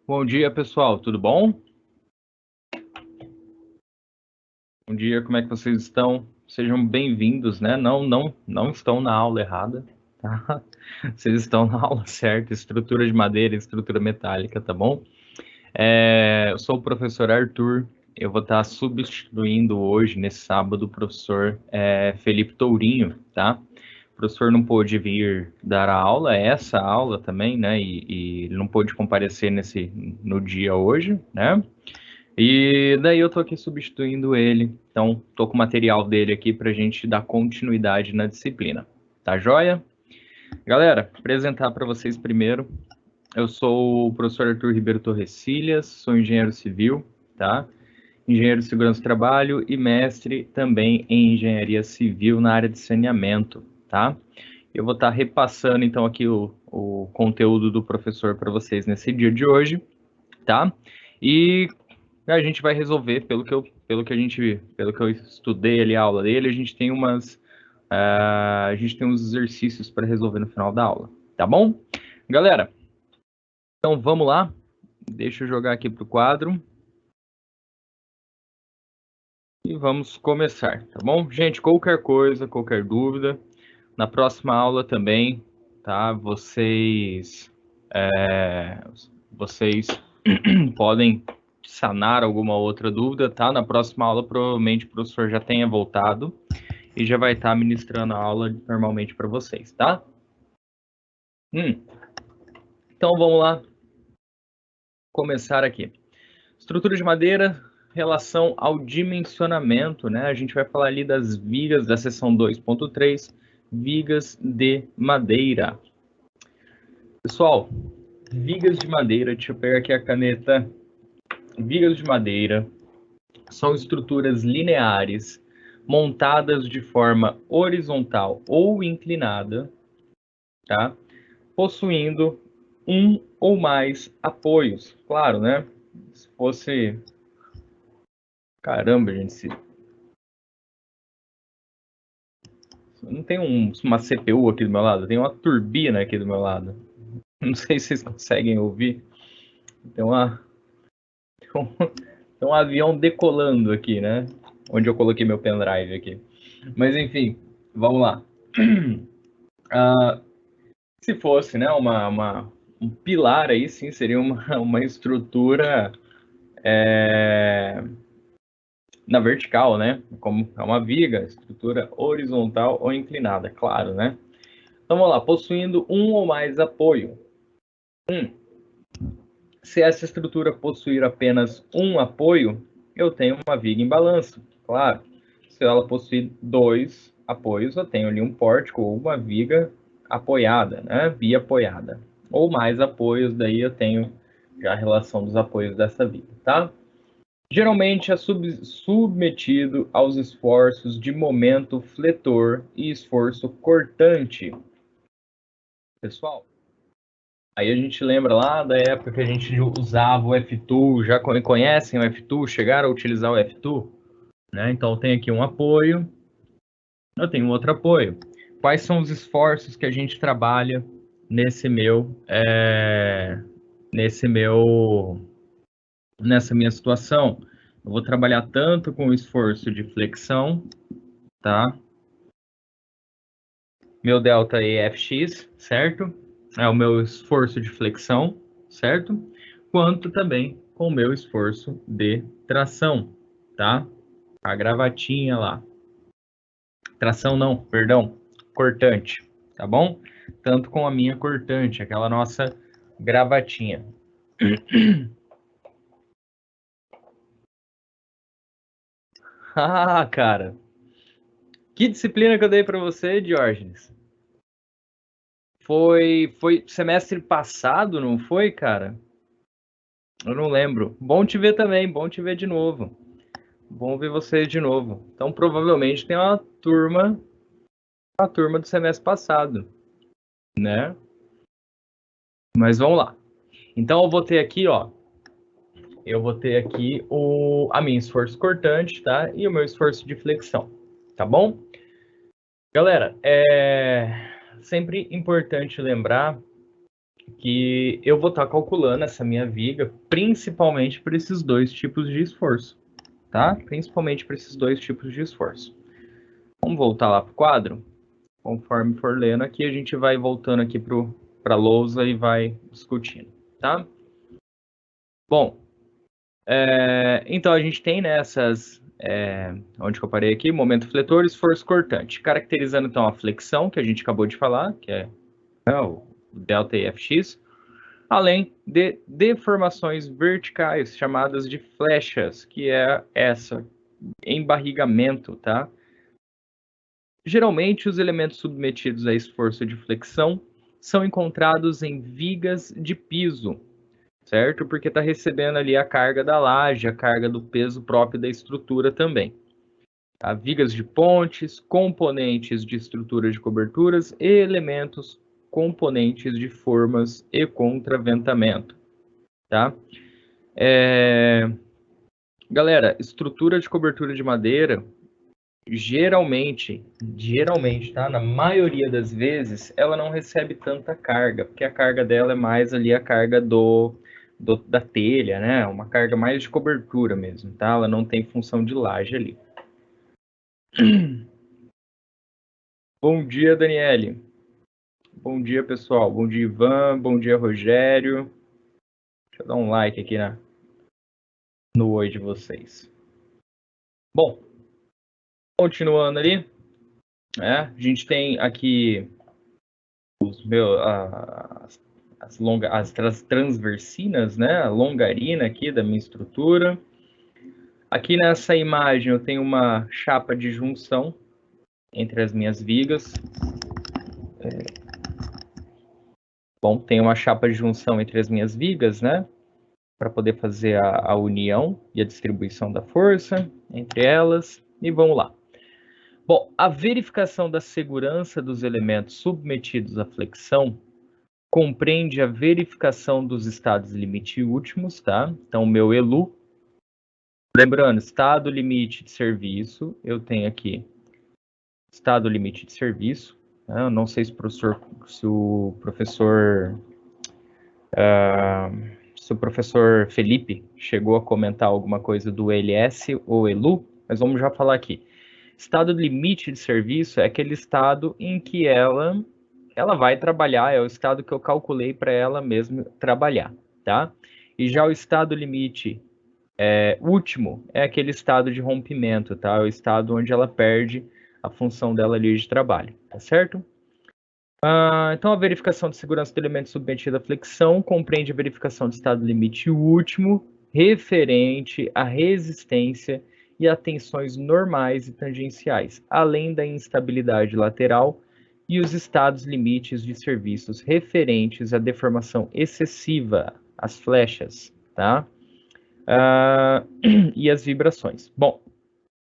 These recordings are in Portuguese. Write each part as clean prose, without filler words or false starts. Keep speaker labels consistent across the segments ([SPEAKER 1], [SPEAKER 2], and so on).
[SPEAKER 1] Bom dia, pessoal. Tudo bom? Bom dia, como é que vocês estão? Sejam bem-vindos, né? Não estão na aula errada, tá? Vocês estão na aula certa, estrutura de madeira, estrutura metálica, tá bom? Eu sou o professor Arthur, eu vou estar substituindo hoje, nesse sábado, o professor Felipe Tourinho, tá? O professor não pôde vir dar a aula, essa aula também, né? E ele não pôde comparecer no dia hoje, né? E daí eu tô aqui substituindo ele, então tô com o material dele aqui pra gente dar continuidade na disciplina. Tá joia? Galera, apresentar para vocês primeiro. Eu sou o professor Arthur Ribeiro Torrecilhas, sou engenheiro civil, tá? Engenheiro de segurança do trabalho e mestre também em engenharia civil na área de saneamento, tá? Eu vou estar repassando então aqui o conteúdo do professor para vocês nesse dia de hoje, tá? E a gente vai resolver, pelo que eu estudei ali a aula dele, a gente tem uns exercícios para resolver no final da aula, tá bom? Galera, então vamos lá. Deixa eu jogar aqui pro quadro. E vamos começar, tá bom? Gente, qualquer coisa, qualquer dúvida, na próxima aula também, tá? Vocês podem sanar alguma outra dúvida, tá? Na próxima aula, provavelmente o professor já tenha voltado e já vai estar ministrando a aula normalmente para vocês, tá? Então, vamos lá começar aqui. Estrutura de madeira, relação ao dimensionamento, né? A gente vai falar ali das vigas da seção 2.3, vigas de madeira. Pessoal, vigas de madeira, deixa eu pegar aqui a caneta. Vigas de madeira são estruturas lineares montadas de forma horizontal ou inclinada, tá? Possuindo um ou mais apoios. Claro, né? Se fosse... Caramba, gente, não tem uma CPU aqui do meu lado, tem uma turbina aqui do meu lado. Não sei se vocês conseguem ouvir. Tem um avião decolando aqui, né? Onde eu coloquei meu pendrive aqui. Mas enfim, vamos lá. Se fosse, né, um pilar aí, sim, seria uma estrutura na vertical, né? Como é uma viga, estrutura horizontal ou inclinada, claro, né? Então vamos lá, possuindo um ou mais apoio. Se essa estrutura possuir apenas um apoio, eu tenho uma viga em balanço, claro. Se ela possuir dois apoios, eu tenho ali um pórtico ou uma viga apoiada, né? Biapoiada. Ou mais apoios, daí eu tenho já a relação dos apoios dessa viga, tá? Geralmente é submetido aos esforços de momento fletor e esforço cortante. Pessoal, aí a gente lembra lá da época que a gente usava o F2, já conhecem o F2, chegaram a utilizar o F2? Né? Então tem aqui um apoio, eu tenho outro apoio. Quais são os esforços que a gente trabalha nessa minha situação? Eu vou trabalhar tanto com o esforço de flexão, tá? Meu delta é Fx, certo? É o meu esforço de flexão, certo? Quanto também com o meu esforço de tração, tá? A gravatinha lá. Tração não, perdão, cortante, tá bom? Tanto com a minha cortante, aquela nossa gravatinha. Ah, cara. Que disciplina que eu dei para você, Diógenes? Foi semestre passado, não foi, cara? Eu não lembro. Bom te ver também, bom te ver de novo. Bom ver você de novo. Então, provavelmente tem uma turma do semestre passado, né? Mas vamos lá. Então, eu vou ter aqui, ó, a minha esforço cortante, tá? E o meu esforço de flexão, tá bom? Galera, é sempre importante lembrar que eu vou estar calculando essa minha viga principalmente por esses dois tipos de esforço, tá? Principalmente por esses dois tipos de esforço. Vamos voltar lá para o quadro? Conforme for lendo aqui, a gente vai voltando aqui para a lousa e vai discutindo, tá? Bom, então a gente tem nessas, onde que eu parei aqui, momento fletor, esforço cortante, caracterizando então a flexão, que a gente acabou de falar, que é o delta EFX, além de deformações verticais, chamadas de flechas, que é essa, embarrigamento, tá? Geralmente, os elementos submetidos a esforço de flexão são encontrados em vigas de piso, certo? Porque está recebendo ali a carga da laje, a carga do peso próprio da estrutura também. Tá? Vigas de pontes, componentes de estrutura de coberturas e elementos componentes de formas e contraventamento. Tá? Galera, estrutura de cobertura de madeira, geralmente, tá? Na maioria das vezes, ela não recebe tanta carga, porque a carga dela é mais ali a carga da telha, né? Uma carga mais de cobertura mesmo, tá? Ela não tem função de laje ali. Bom dia, Daniele. Bom dia, pessoal. Bom dia, Ivan. Bom dia, Rogério. Deixa eu dar um like aqui no oi de vocês. Bom, continuando ali, a gente tem aqui as transversinas, né? A longarina aqui da minha estrutura. Aqui nessa imagem eu tenho uma chapa de junção entre as minhas vigas. Bom, tem uma chapa de junção entre as minhas vigas, né? Para poder fazer a união e a distribuição da força entre elas. E vamos lá. Bom, a verificação da segurança dos elementos submetidos à flexão compreende a verificação dos estados limite últimos, tá? Então, o meu ELU. Lembrando, estado limite de serviço, eu tenho aqui estado limite de serviço. Né? Eu não sei se o professor Felipe chegou a comentar alguma coisa do ELS ou ELU, mas vamos já falar aqui. Estado limite de serviço é aquele estado em que ela vai trabalhar, é o estado que eu calculei para ela mesma trabalhar, tá? E já o estado limite último é aquele estado de rompimento, tá? É o estado onde ela perde a função dela ali de trabalho, tá certo? Então, a verificação de segurança do elemento submetido à flexão compreende a verificação de estado limite último referente à resistência e a tensões normais e tangenciais, além da instabilidade lateral e os estados limites de serviços referentes à deformação excessiva, as flechas, tá? E as vibrações. Bom,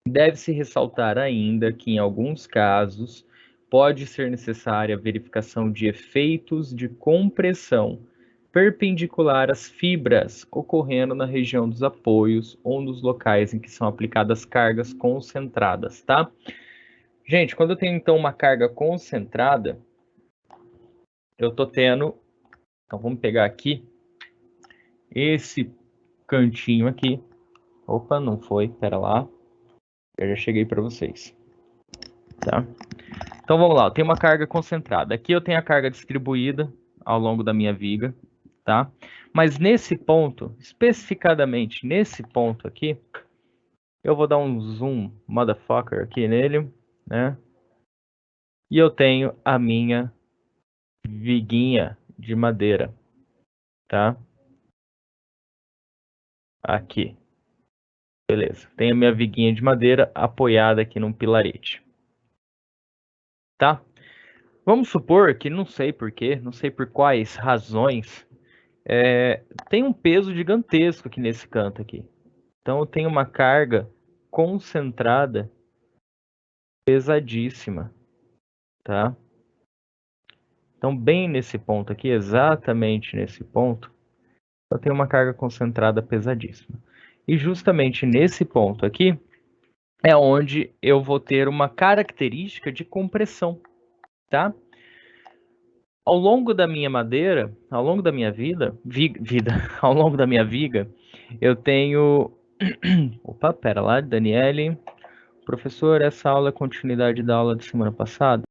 [SPEAKER 1] deve-se ressaltar ainda que, em alguns casos, pode ser necessária a verificação de efeitos de compressão perpendicular às fibras, ocorrendo na região dos apoios ou nos locais em que são aplicadas cargas concentradas, tá? Gente, quando eu tenho, então, uma carga concentrada, eu tô tendo... Então, vamos pegar aqui esse cantinho aqui. Opa, não foi, pera lá. Eu já cheguei para vocês, tá? Então vamos lá, eu tenho uma carga concentrada. Aqui eu tenho a carga distribuída ao longo da minha viga, tá? Mas nesse ponto, especificadamente nesse ponto aqui, eu vou dar um zoom motherfucker aqui nele, né? E eu tenho a minha viguinha de madeira, tá? Aqui. Beleza. Tenho a minha viguinha de madeira apoiada aqui num pilarete. Tá? Vamos supor que, não sei por quê, não sei por quais razões, tem um peso gigantesco aqui nesse canto aqui. Então eu tenho uma carga concentrada pesadíssima, tá? Então bem nesse ponto aqui, exatamente nesse ponto, eu tenho uma carga concentrada pesadíssima. E justamente nesse ponto aqui é onde eu vou ter uma característica de compressão, tá? Ao longo da minha madeira, ao longo da minha ao longo da minha viga, eu tenho. Opa, pera lá, Daniele. Professor, essa aula é continuidade da aula de semana passada?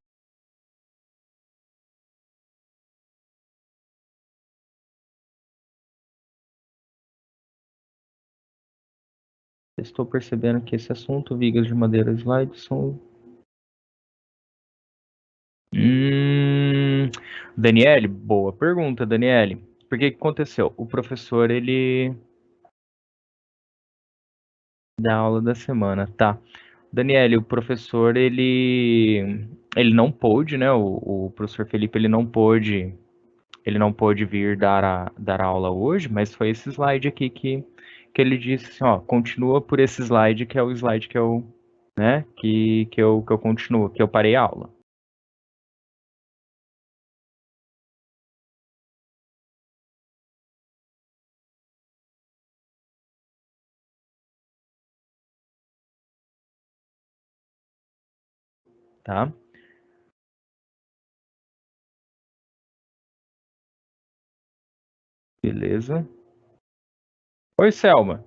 [SPEAKER 1] Estou percebendo que esse assunto, vigas de madeira slide, são. Hum, Daniele, boa pergunta, Daniele. Por que que aconteceu? O professor, ele dá aula da semana, tá? Daniele, o professor, ele não pôde, né? O professor Felipe, ele não pôde vir dar aula hoje, mas foi esse slide aqui que ele disse assim, ó, continua por esse slide, que é o slide que eu, né, que eu continuo, que eu parei a aula. Tá? Beleza. Oi, Selma.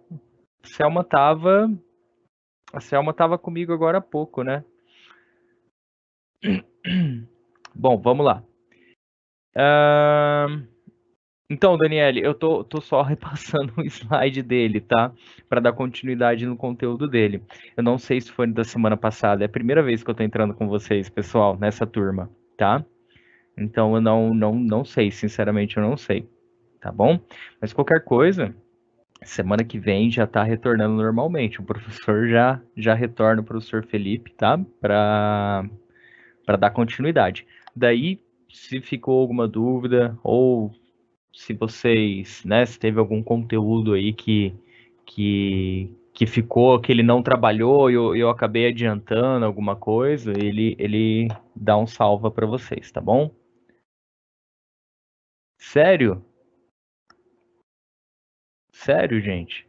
[SPEAKER 1] Selma tava, a Selma tava comigo agora há pouco, né? Bom, vamos lá. Ahn, Então, Daniele, eu tô só repassando o slide dele, tá? Para dar continuidade no conteúdo dele. Eu não sei se foi da semana passada, é a primeira vez que eu tô entrando com vocês, pessoal, nessa turma, tá? Então eu não sei, sinceramente eu não sei, tá bom? Mas qualquer coisa, semana que vem já tá retornando normalmente. O professor já retorna o professor Felipe, tá? Para dar continuidade. Daí, se ficou alguma dúvida ou se vocês, né, se teve algum conteúdo aí que ficou, que ele não trabalhou e eu acabei adiantando alguma coisa, ele dá um salva para vocês, tá bom? Sério? Sério, gente?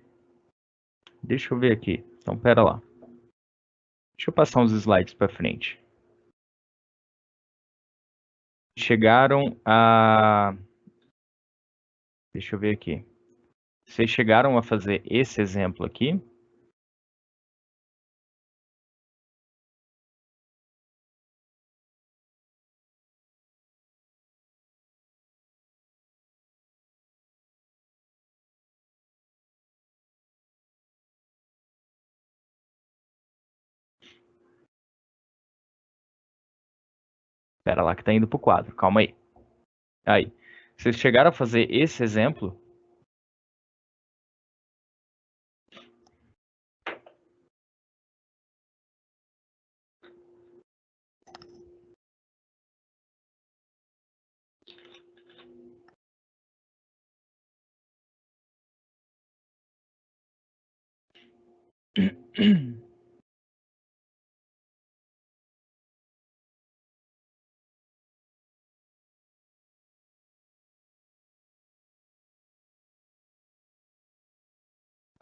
[SPEAKER 1] Deixa eu ver aqui. Então, pera lá. Deixa eu passar uns slides para frente. Chegaram a. Deixa eu ver aqui. Vocês chegaram a fazer esse exemplo aqui? Pera lá que tá indo pro quadro. Calma aí. Aí. Vocês chegaram a fazer esse exemplo?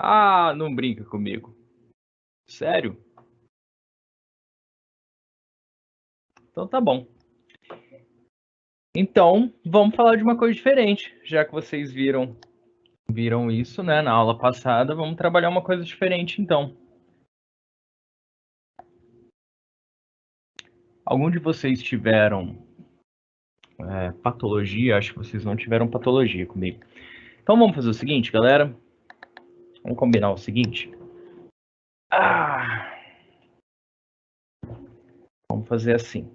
[SPEAKER 1] Ah, não brinca comigo. Sério? Então tá bom. Então, vamos falar de uma coisa diferente. Já que vocês viram isso, né, na aula passada, vamos trabalhar uma coisa diferente então. Algum de vocês tiveram patologia? Acho que vocês não tiveram patologia comigo. Então vamos fazer o seguinte, galera. Vamos combinar o seguinte. Ah, vamos fazer assim.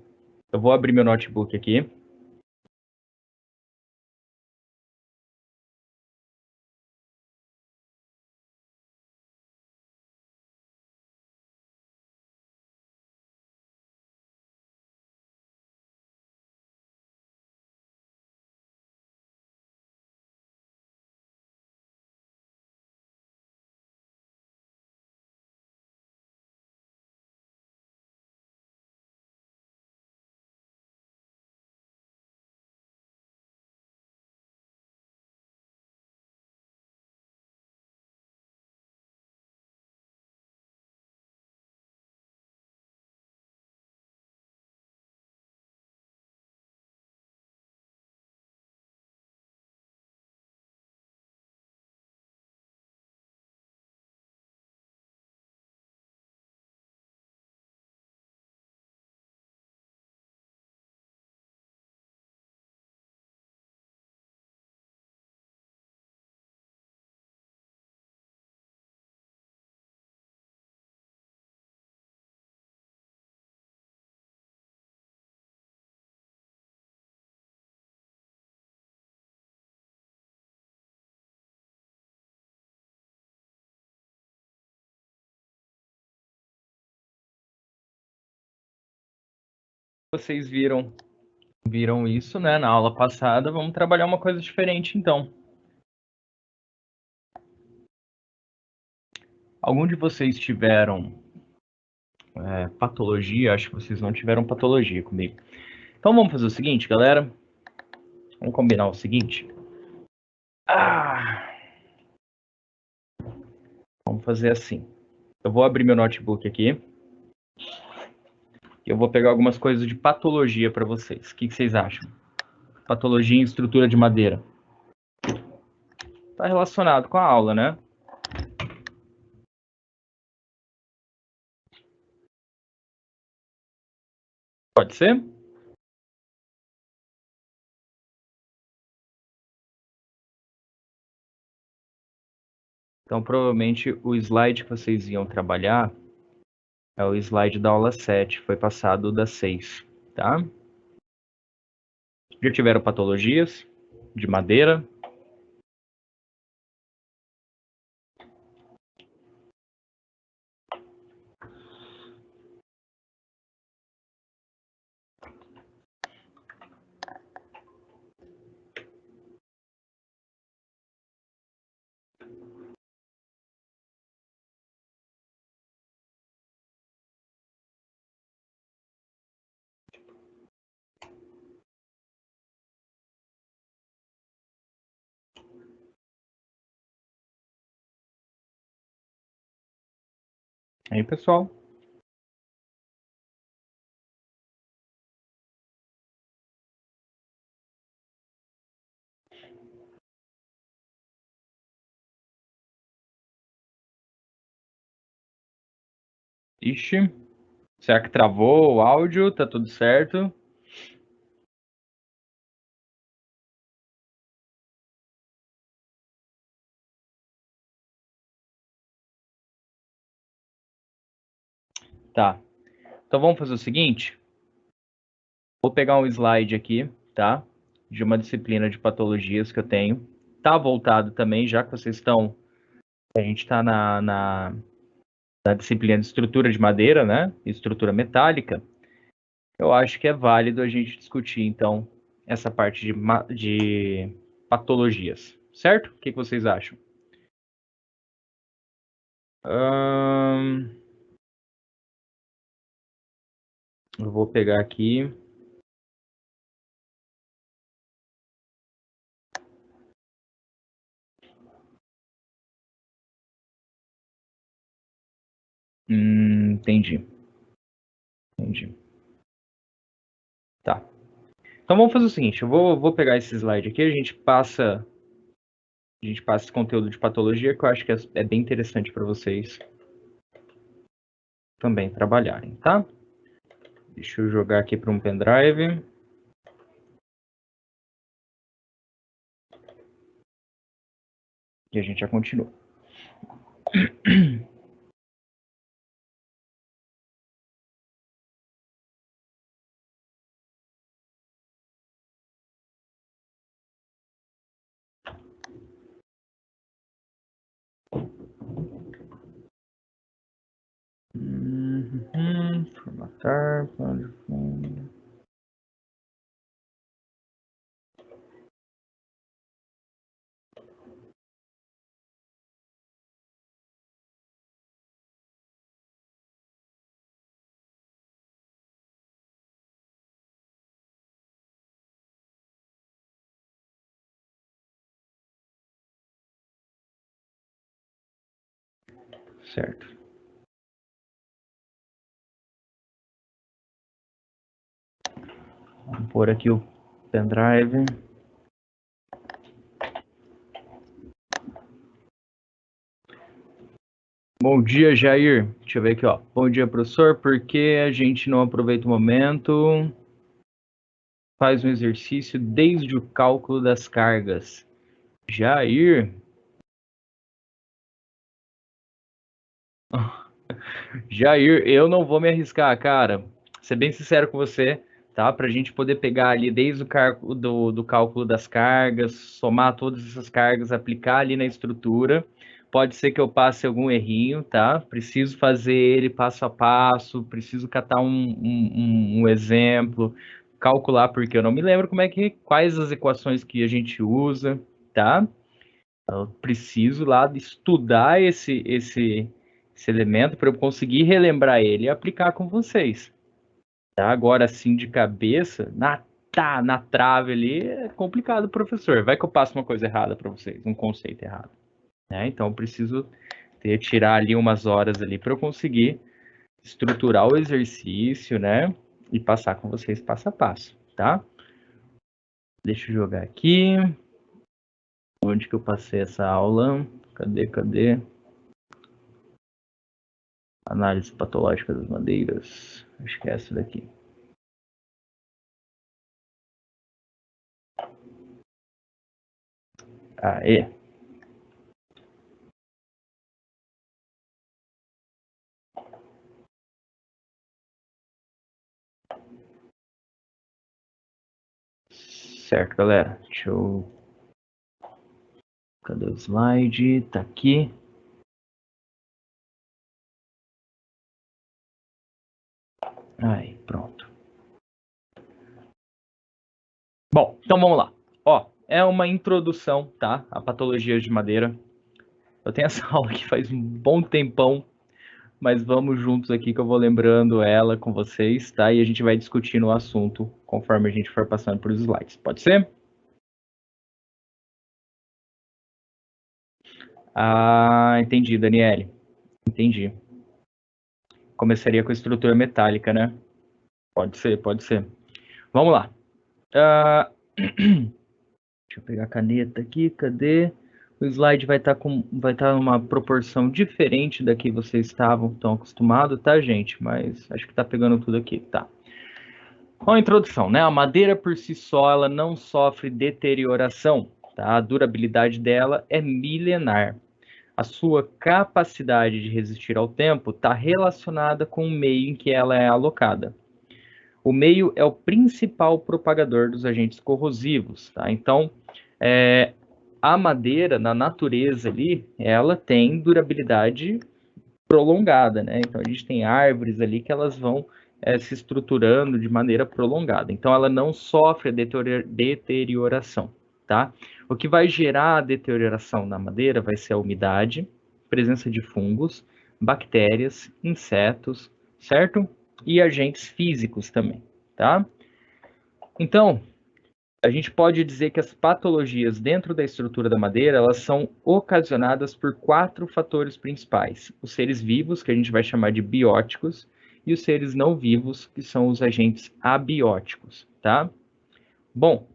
[SPEAKER 1] Eu vou abrir meu notebook aqui. vocês viram isso, né, na aula passada, vamos trabalhar uma coisa diferente, então. Algum de vocês tiveram patologia? Acho que vocês não tiveram patologia comigo. Então vamos fazer o seguinte, galera. Vamos combinar o seguinte. Vamos fazer assim. Eu vou abrir meu notebook aqui. E eu vou pegar algumas coisas de patologia para vocês. O que vocês acham? Patologia em estrutura de madeira. Está relacionado com a aula, né? Pode ser? Então, provavelmente, o slide que vocês iam trabalhar é o slide da aula 7. Foi passado da 6, tá? Já tiveram patologias de madeira? Aí, pessoal? Ixi. Será que travou o áudio? Tá tudo certo? Tá. Então vamos fazer o seguinte. Vou pegar um slide aqui, tá? De uma disciplina de patologias que eu tenho. Tá voltado também, já que vocês estão... A gente está na disciplina de estrutura de madeira, né? Estrutura metálica. Eu acho que é válido a gente discutir, então, essa parte de patologias. Certo? O que vocês acham? Eu vou pegar aqui... Entendi. Tá. Então vamos fazer o seguinte, eu vou pegar esse slide aqui, a gente passa esse conteúdo de patologia que eu acho que é bem interessante para vocês também trabalharem, tá? Deixa eu jogar aqui para um pendrive. E a gente já continua. Formatar, plano de fundo. Certo. Vamos pôr aqui o pendrive. Bom dia, Jair. Deixa eu ver aqui, ó. Bom dia, professor. Por que a gente não aproveita o momento? Faz um exercício desde o cálculo das cargas. Jair. Jair, eu não vou me arriscar, cara. Ser bem sincero com você, tá? Para a gente poder pegar ali desde o do cálculo das cargas, somar todas essas cargas, aplicar ali na estrutura. Pode ser que eu passe algum errinho, tá? Preciso fazer ele passo a passo, preciso catar um exemplo, calcular, porque eu não me lembro quais as equações que a gente usa, tá? Eu preciso lá estudar esse elemento para eu conseguir relembrar ele e aplicar com vocês. Tá? Agora, assim, de cabeça, na trave ali, é complicado, professor. Vai que eu passo uma coisa errada para vocês, um conceito errado. Né? Então, eu preciso tirar ali umas horas ali para eu conseguir estruturar o exercício, né? E passar com vocês passo a passo, tá? Deixa eu jogar aqui. Onde que eu passei essa aula? Cadê? Análise patológica das madeiras. Acho que é essa daqui. Aê. Certo, galera. Deixa eu... Cadê o slide? Tá aqui. Aí, pronto. Bom, então vamos lá. Ó, é uma introdução, tá? A patologias de madeira. Eu tenho essa aula aqui faz um bom tempão, mas vamos juntos aqui que eu vou lembrando ela com vocês, tá? E a gente vai discutindo o assunto conforme a gente for passando por slides. Pode ser? Ah, entendi, Daniele. Entendi. Começaria com a estrutura metálica, né? Pode ser, pode ser. Vamos lá. Deixa eu pegar a caneta aqui, cadê? O slide vai estar numa proporção diferente da que vocês estavam tão acostumados, tá, gente? Mas acho que tá pegando tudo aqui, tá? Com a introdução, né? A madeira por si só, ela não sofre deterioração, tá? A durabilidade dela é milenar. A sua capacidade de resistir ao tempo está relacionada com o meio em que ela é alocada. O meio é o principal propagador dos agentes corrosivos, tá? Então, a madeira, na natureza ali, ela tem durabilidade prolongada, né? Então, a gente tem árvores ali que elas vão se estruturando de maneira prolongada. Então, ela não sofre a deterioração, tá? O que vai gerar a deterioração na madeira vai ser a umidade, presença de fungos, bactérias, insetos, certo? E agentes físicos também, tá? Então, a gente pode dizer que as patologias dentro da estrutura da madeira, elas são ocasionadas por 4 fatores principais. Os seres vivos, que a gente vai chamar de bióticos, e os seres não vivos, que são os agentes abióticos, tá? Bom,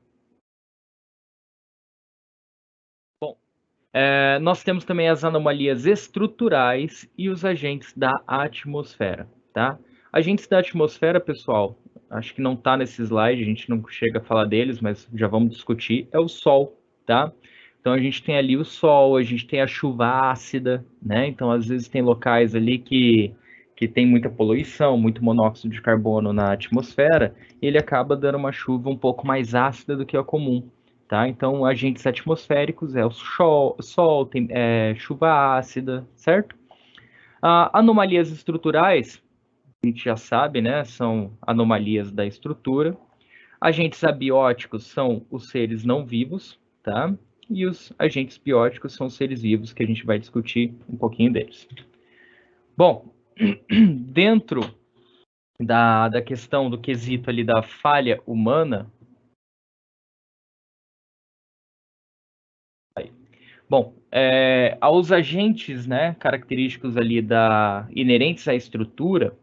[SPEAKER 1] nós temos também as anomalias estruturais e os agentes da atmosfera, tá? Agentes da atmosfera, pessoal, acho que não está nesse slide, a gente não chega a falar deles, mas já vamos discutir, é o Sol, tá? Então a gente tem ali o Sol, a gente tem a chuva ácida, né? Então às vezes tem locais ali que tem muita poluição, muito monóxido de carbono na atmosfera, e ele acaba dando uma chuva um pouco mais ácida do que a comum. Tá? Então, agentes atmosféricos é o sol tem, chuva ácida, certo? Anomalias estruturais, a gente já sabe, né? São anomalias da estrutura. Agentes abióticos são os seres não vivos, tá? E os agentes bióticos são os seres vivos, que a gente vai discutir um pouquinho deles. Bom, dentro da questão do quesito ali da falha humana, bom, aos agentes, né, característicos ali inerentes à estrutura,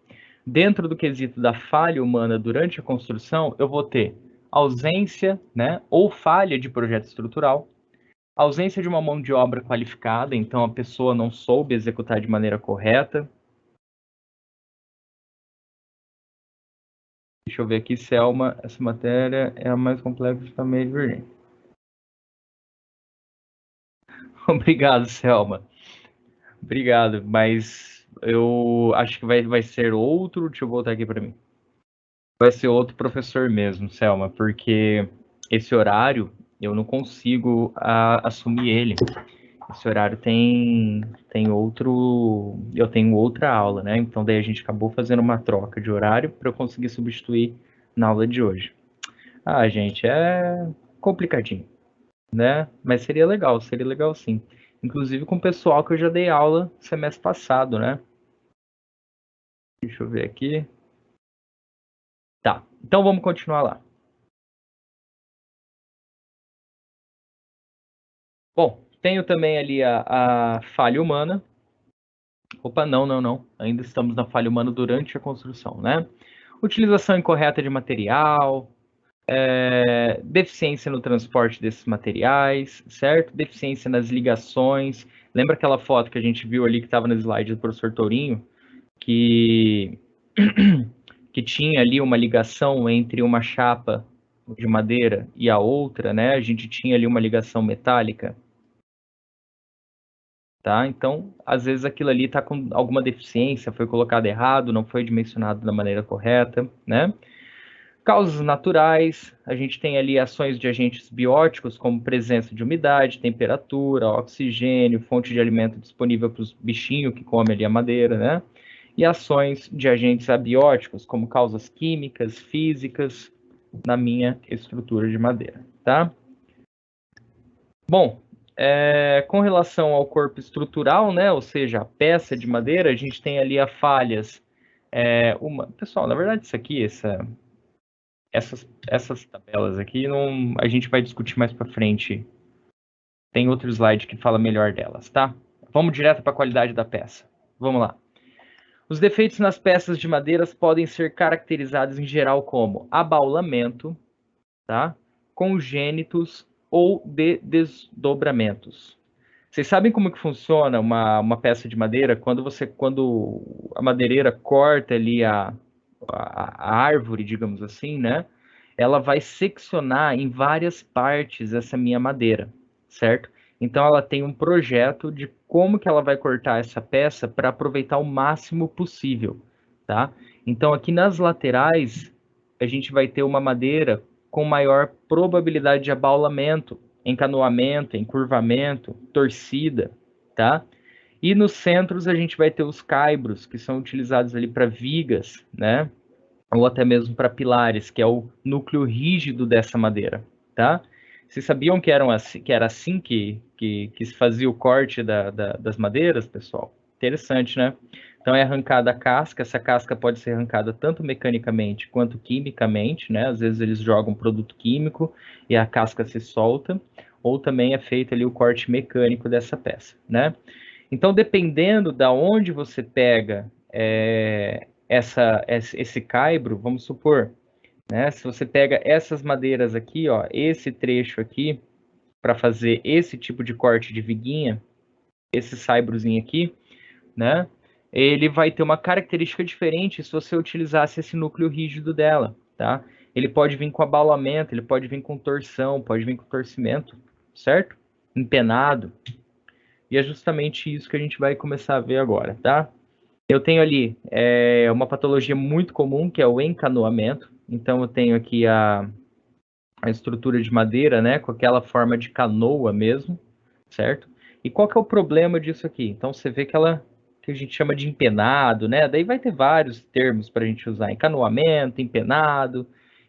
[SPEAKER 1] dentro do quesito da falha humana durante a construção, eu vou ter ausência, né, ou falha de projeto estrutural, ausência de uma mão de obra qualificada, então a pessoa não soube executar de maneira correta. Deixa eu ver aqui, Selma, essa matéria é a mais complexa também de Virgínia. Obrigado, Selma. Obrigado, mas eu acho que vai ser outro. Deixa eu voltar aqui para mim. Vai ser outro professor mesmo, Selma, porque esse horário eu não consigo assumir ele. Esse horário tem outro... Eu tenho outra aula, né? Então, daí a gente acabou fazendo uma troca de horário para eu conseguir substituir na aula de hoje. Ah, gente, é complicadinho, né? Mas seria legal sim. Inclusive com o pessoal que eu já dei aula semestre passado, né? Deixa eu ver aqui. Tá, então vamos continuar lá. Bom, tenho também ali a falha humana. Opa, não. Ainda estamos na falha humana durante a construção, né? Utilização incorreta de material, deficiência no transporte desses materiais, certo? Deficiência nas ligações. Lembra aquela foto que a gente viu ali que estava no slide do professor Tourinho? Que, que tinha ali uma ligação entre uma chapa de madeira e a outra, né? A gente tinha ali uma ligação metálica. Tá? Então, às vezes aquilo ali está com alguma deficiência, foi colocado errado, não foi dimensionado da maneira correta, né? Causas naturais, a gente tem ali ações de agentes bióticos, como presença de umidade, temperatura, oxigênio, fonte de alimento disponível para os bichinhos que comem ali a madeira, né? E ações de agentes abióticos, como causas químicas, físicas, na minha estrutura de madeira, tá? Bom, com relação ao corpo estrutural, né, ou seja, a peça de madeira, a gente tem ali as falhas. Pessoal, na verdade, isso aqui, essas tabelas aqui, não, a gente vai discutir mais para frente. Tem outro slide que fala melhor delas, tá? Vamos direto para a qualidade da peça. Vamos lá. Os defeitos nas peças de madeiras podem ser caracterizados em geral como abaulamento, tá? Congênitos ou de desdobramentos. Vocês sabem como que funciona uma peça de madeira? Quando a madeireira corta ali a árvore, digamos assim, né? Ela vai seccionar em várias partes essa minha madeira, certo? Então ela tem um projeto de como que ela vai cortar essa peça para aproveitar o máximo possível, tá? Então aqui nas laterais a gente vai ter uma madeira com maior probabilidade de abaulamento, encanoamento, encurvamento, torcida, tá? E nos centros a gente vai ter os caibros, que são utilizados ali para vigas, né? Ou até mesmo para pilares, que é o núcleo rígido dessa madeira, tá? Vocês sabiam que era assim que se fazia o corte das madeiras, pessoal? Interessante, né? Então é arrancada a casca, essa casca pode ser arrancada tanto mecanicamente quanto quimicamente, né? Às vezes eles jogam produto químico e a casca se solta, ou também é feito ali o corte mecânico dessa peça, né? Então, dependendo da onde você pega esse caibro, vamos supor, né? Se você pega essas madeiras aqui, ó, esse trecho aqui, para fazer esse tipo de corte de viguinha, esse saibrozinho aqui, né? Ele vai ter uma característica diferente se você utilizasse esse núcleo rígido dela, tá? Ele pode vir com abaulamento, ele pode vir com torção, pode vir com torcimento, certo? Empenado. E é justamente isso que a gente vai começar a ver agora, tá? Eu tenho ali uma patologia muito comum, que é o encanoamento. Então, eu tenho aqui a estrutura de madeira, né, com aquela forma de canoa mesmo, certo? E qual que é o problema disso aqui? Então, você vê que a gente chama de empenado, né? Daí vai ter vários termos para a gente usar, encanoamento, empenado.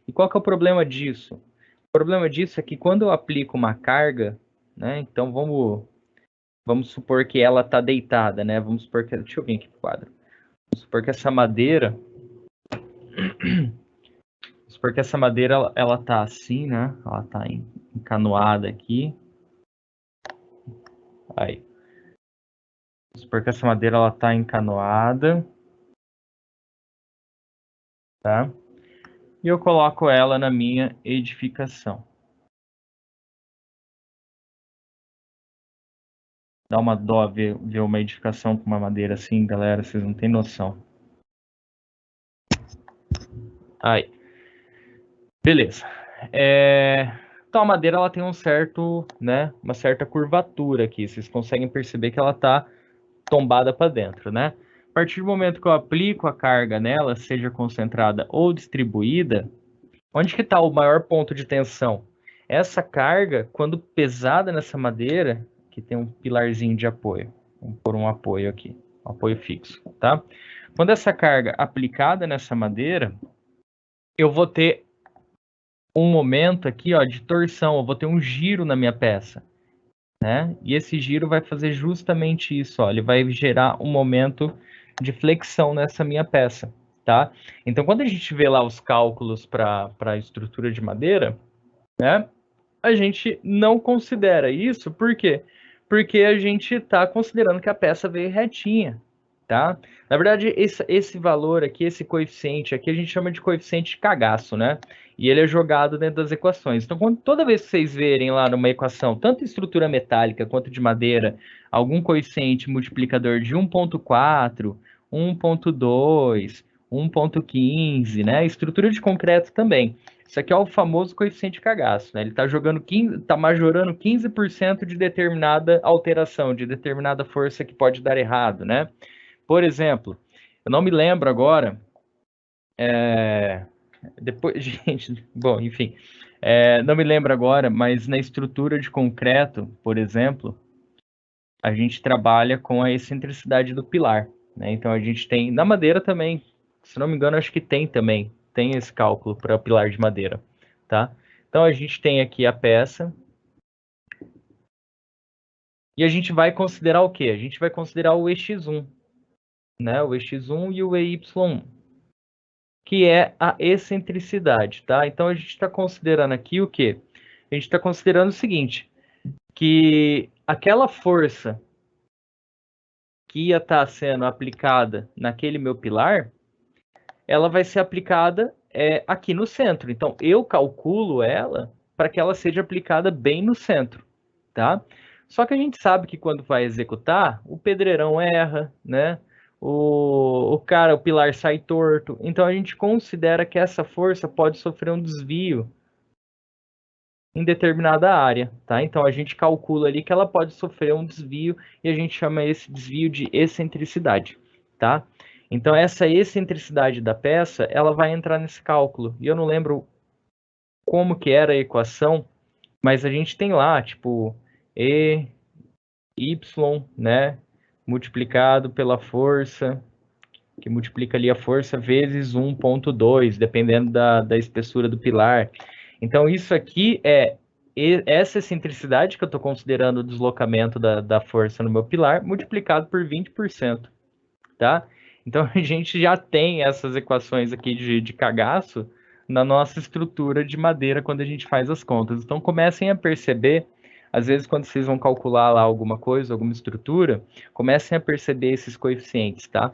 [SPEAKER 1] E qual que é o problema disso? O problema disso é que quando eu aplico uma carga, né, então vamos supor que ela está deitada, né? Vamos supor que... Deixa eu vir aqui pro quadro. Vamos supor que essa madeira... Vamos supor que essa madeira, ela tá assim, né? Ela tá encanoada aqui. Aí. Vamos supor que essa madeira, ela tá encanoada. Tá? E eu coloco ela na minha edificação. Dá uma dó ver uma edificação com uma madeira assim, galera. Vocês não têm noção. Aí. Beleza. Então a madeira ela tem uma certa curvatura aqui. Vocês conseguem perceber que ela está tombada para dentro, né? A partir do momento que eu aplico a carga nela, seja concentrada ou distribuída, onde que está o maior ponto de tensão? Essa carga, quando pesada nessa madeira, aqui tem um pilarzinho de apoio. Vamos pôr um apoio aqui, um apoio fixo, tá? Quando essa carga aplicada nessa madeira, eu vou ter um momento aqui, ó, de torção, eu vou ter um giro na minha peça, né? E esse giro vai fazer justamente isso, ó, ele vai gerar um momento de flexão nessa minha peça, tá? Então, quando a gente vê lá os cálculos para a estrutura de madeira, né? A gente não considera isso, por quê? Porque a gente está considerando que a peça veio retinha, tá? Na verdade, esse valor aqui, esse coeficiente aqui, a gente chama de coeficiente de cagaço, né? E ele é jogado dentro das equações. Então, toda vez que vocês verem lá numa equação, tanto estrutura metálica quanto de madeira, algum coeficiente multiplicador de 1,4, 1,2, 1,15, né? Estrutura de concreto também. Isso aqui é o famoso coeficiente de cagaço, né? Ele está jogando 15, tá majorando 15% de determinada alteração, de determinada força que pode dar errado, né? Por exemplo, eu não me lembro agora, depois, gente, bom, enfim, não me lembro agora, mas na estrutura de concreto, por exemplo, a gente trabalha com a excentricidade do pilar, né? Então a gente tem, na madeira também, se não me engano, acho que tem esse cálculo para o pilar de madeira, tá? Então a gente tem aqui a peça, e a gente vai considerar o quê? A gente vai considerar o EX1, né? O EX1 e o EY1, que é a excentricidade, tá? Então a gente está considerando aqui o quê? A gente está considerando o seguinte, que aquela força que ia estar sendo aplicada naquele meu pilar, ela vai ser aplicada aqui no centro. Então eu calculo ela para que ela seja aplicada bem no centro, tá? Só que a gente sabe que quando vai executar, o pedreirão erra, né? O pilar sai torto. Então a gente considera que essa força pode sofrer um desvio em determinada área, tá? Então a gente calcula ali que ela pode sofrer um desvio e a gente chama esse desvio de excentricidade, tá? Então essa excentricidade da peça, ela vai entrar nesse cálculo. E eu não lembro como que era a equação, mas a gente tem lá, tipo, E, Y, né? Multiplicado pela força, que multiplica ali a força vezes 1,2, dependendo da espessura do pilar. Então, isso aqui essa excentricidade que eu estou considerando o deslocamento da força no meu pilar, multiplicado por 20%, tá? Então, a gente já tem essas equações aqui de cagaço na nossa estrutura de madeira quando a gente faz as contas. Então, comecem a perceber, às vezes, quando vocês vão calcular lá alguma coisa, alguma estrutura, comecem a perceber esses coeficientes, tá?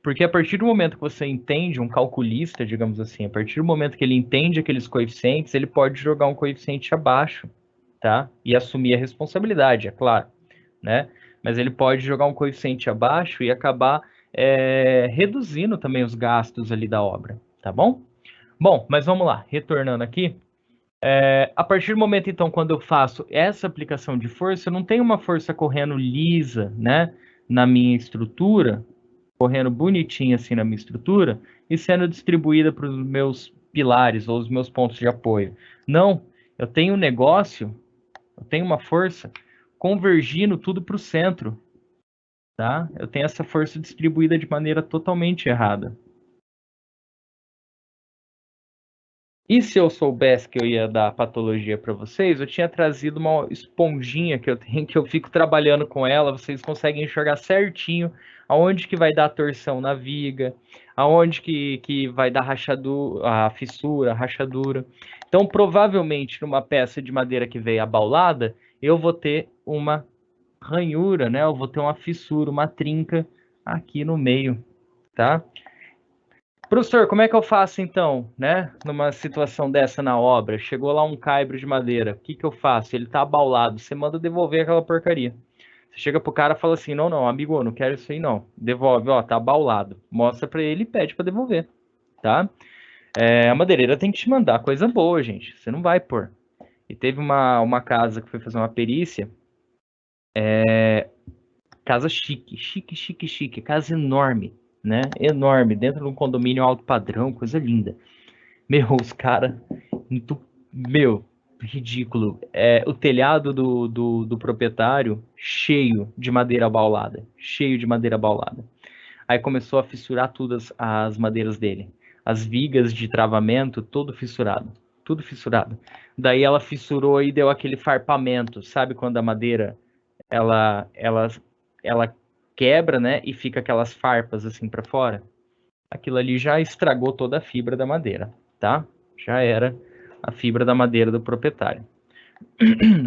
[SPEAKER 1] Porque a partir do momento que você entende, um calculista, digamos assim, a partir do momento que ele entende aqueles coeficientes, ele pode jogar um coeficiente abaixo, tá? E assumir a responsabilidade, é claro, né? Mas ele pode jogar um coeficiente abaixo e acabar reduzindo também os gastos ali da obra, tá bom? Bom, mas vamos lá, retornando aqui. A partir do momento, então, quando eu faço essa aplicação de força, eu não tenho uma força correndo lisa, né, na minha estrutura, correndo bonitinha assim na minha estrutura, e sendo distribuída para os meus pilares ou os meus pontos de apoio. Não, eu tenho um negócio, eu tenho uma força convergindo tudo para o centro, tá? Eu tenho essa força distribuída de maneira totalmente errada. E se eu soubesse que eu ia dar patologia para vocês, eu tinha trazido uma esponjinha que eu tenho, que eu fico trabalhando com ela, vocês conseguem enxergar certinho aonde que vai dar torção na viga, aonde que vai dar rachadura, a fissura, a rachadura. Então, provavelmente, numa peça de madeira que veio abaulada, eu vou ter uma ranhura, né? Eu vou ter uma fissura, uma trinca aqui no meio, tá? Professor, como é que eu faço então, né? Numa situação dessa na obra, chegou lá um caibro de madeira, o que que eu faço? Ele tá abaulado, você manda devolver aquela porcaria. Você chega pro cara e fala assim: não, amigo, eu não quero isso aí não. Devolve, ó, tá abaulado. Mostra pra ele e pede pra devolver, tá? A madeireira tem que te mandar coisa boa, gente. Você não vai pôr. E teve uma casa que foi fazer uma perícia, casa chique, chique, casa enorme, né? Enorme, dentro de um condomínio alto padrão, coisa linda. Meu, os caras. Meu. ridículo. O telhado do proprietário cheio de madeira abaulada. Cheio de madeira abaulada. Aí começou a fissurar todas as madeiras dele. As vigas de travamento, todo fissurado. Tudo fissurado. Daí ela fissurou e deu aquele farpamento. Sabe quando a madeira, ela quebra, né? E fica aquelas farpas assim para fora? Aquilo ali já estragou toda a fibra da madeira, tá? Já era a fibra da madeira do proprietário.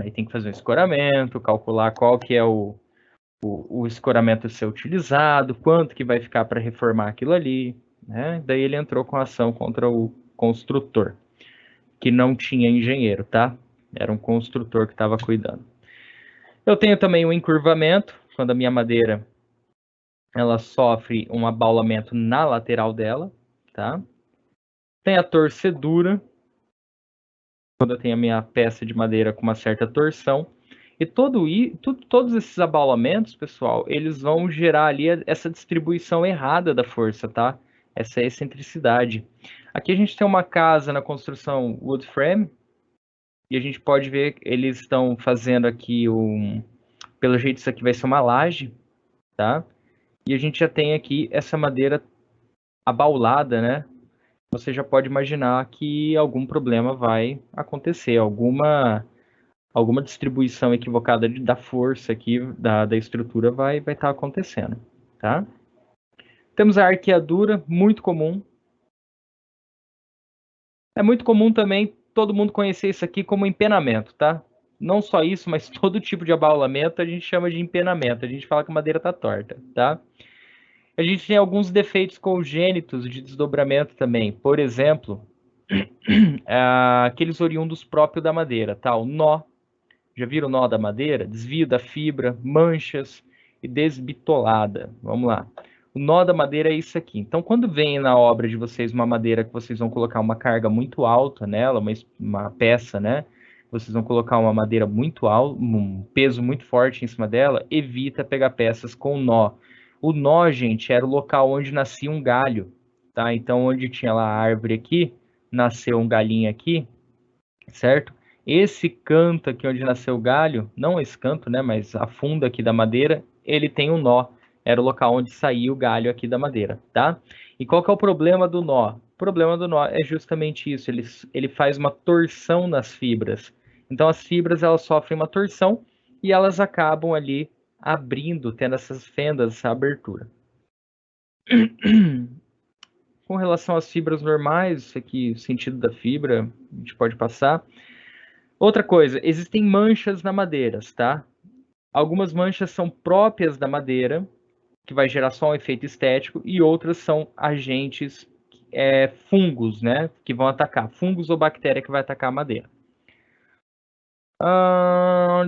[SPEAKER 1] Aí tem que fazer um escoramento, calcular qual que é o escoramento a ser utilizado, quanto que vai ficar para reformar aquilo ali, né? Daí ele entrou com a ação contra o construtor, que não tinha engenheiro, tá? Era um construtor que estava cuidando. Eu tenho também um encurvamento, quando a minha madeira ela sofre um abaulamento na lateral dela, tá? Tem a torcedura, quando eu tenho a minha peça de madeira com uma certa torção. E todos esses abaulamentos, pessoal, eles vão gerar ali essa distribuição errada da força, tá? Essa excentricidade. Aqui a gente tem uma casa na construção wood frame, e a gente pode ver que eles estão fazendo aqui pelo jeito isso aqui vai ser uma laje, tá? E a gente já tem aqui essa madeira abaulada, né? Você já pode imaginar que algum problema vai acontecer, alguma distribuição equivocada da força aqui, da estrutura vai estar acontecendo, tá? Temos a arqueadura, muito comum. É muito comum também todo mundo conhecer isso aqui como empenamento, tá? Não só isso, mas todo tipo de abaulamento a gente chama de empenamento. A gente fala que a madeira está torta, tá? A gente tem alguns defeitos congênitos de desdobramento também. Por exemplo, aqueles oriundos próprios da madeira, tá? O nó. Já viram o nó da madeira? Desvio da fibra, manchas e desbitolada. Vamos lá. O nó da madeira é isso aqui. Então, quando vem na obra de vocês uma madeira que vocês vão colocar uma carga muito alta nela, uma peça, né? Vocês vão colocar uma madeira muito alta, um peso muito forte em cima dela, evita pegar peças com nó. O nó, gente, era o local onde nascia um galho, tá? Então, onde tinha lá a árvore aqui, nasceu um galinho aqui, certo? Esse canto aqui onde nasceu o galho, não esse canto, né, mas a funda aqui da madeira, ele tem um nó. Era o local onde saía o galho aqui da madeira, tá? E qual que é o problema do nó? O problema do nó é justamente isso, ele faz uma torção nas fibras. Então as fibras elas sofrem uma torção e elas acabam ali abrindo, tendo essas fendas, essa abertura. Com relação às fibras normais, isso aqui, o sentido da fibra, a gente pode passar. Outra coisa, existem manchas na madeira, tá? Algumas manchas são próprias da madeira, que vai gerar só um efeito estético, e outras são agentes fungos, né? Que vão atacar, fungos ou bactéria que vai atacar a madeira.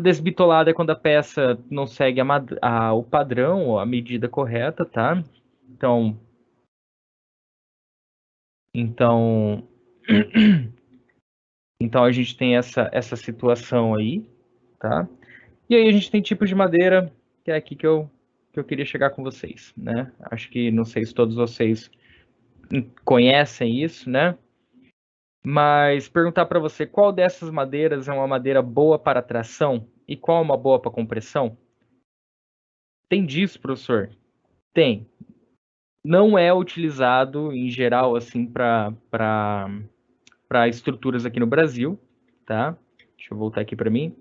[SPEAKER 1] Desbitolada é quando a peça não segue o padrão ou a medida correta, tá? Então a gente tem essa situação aí, tá? E aí a gente tem tipos de madeira, que é aqui que eu queria chegar com vocês, né? Acho que, não sei se todos vocês conhecem isso, né? Mas perguntar para você, qual dessas madeiras é uma madeira boa para tração e qual é uma boa para compressão? Tem disso, professor? Tem. Não é utilizado, em geral, assim, para estruturas aqui no Brasil, tá? Deixa eu voltar aqui para mim.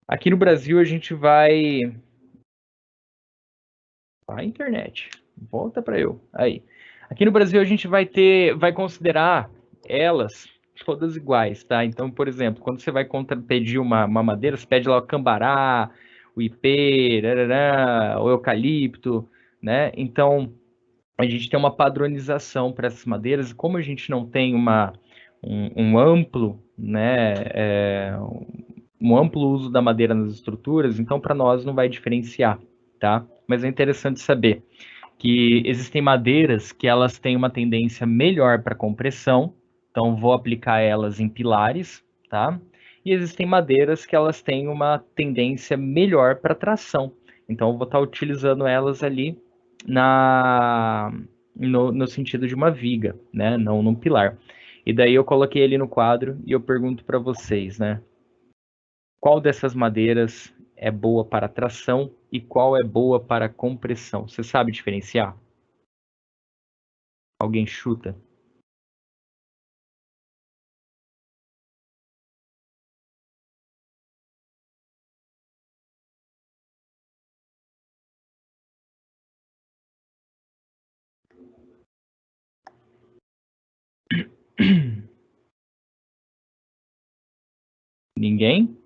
[SPEAKER 1] Aqui no Brasil a gente vai a internet. Volta para eu. Aí. Aqui no Brasil a gente vai considerar elas todas iguais, tá? Então, por exemplo, quando você vai pedir uma madeira, você pede lá o cambará, o ipê, o eucalipto, né? Então, a gente tem uma padronização para essas madeiras. Como a gente não tem um amplo, né, um amplo uso da madeira nas estruturas, então para nós não vai diferenciar, tá? Mas é interessante saber que existem madeiras que elas têm uma tendência melhor para compressão, então vou aplicar elas em pilares, tá? E existem madeiras que elas têm uma tendência melhor para tração, então eu vou estar utilizando elas ali no sentido de uma viga, né? Não num pilar. E daí eu coloquei ele no quadro e eu pergunto para vocês, né? Qual dessas madeiras é boa para tração e qual é boa para compressão? Você sabe diferenciar? Alguém chuta? Ninguém?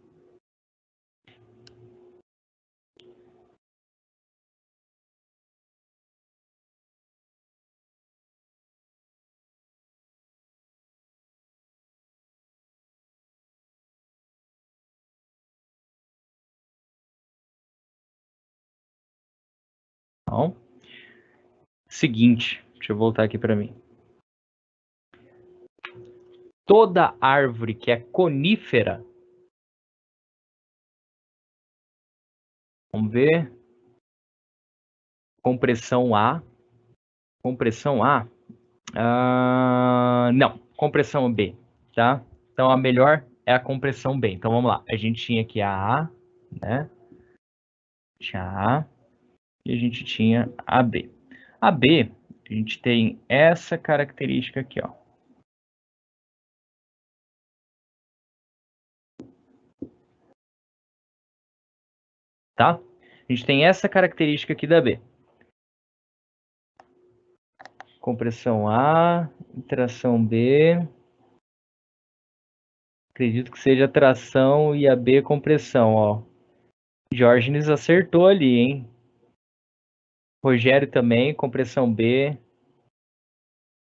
[SPEAKER 1] Não. Seguinte, deixa eu voltar aqui para mim. Toda árvore que é conífera, vamos ver, compressão A, compressão A, não, compressão B, tá? Então a melhor é a compressão B. Então vamos lá, a gente tinha aqui a A, né? Tinha a A e a gente tinha a B. A B, a gente tem essa característica aqui, ó. Tá? A gente tem essa característica aqui da B. Compressão A, tração B. Acredito que seja tração e a B compressão, ó. Diógenes acertou ali, hein? Rogério também, compressão B.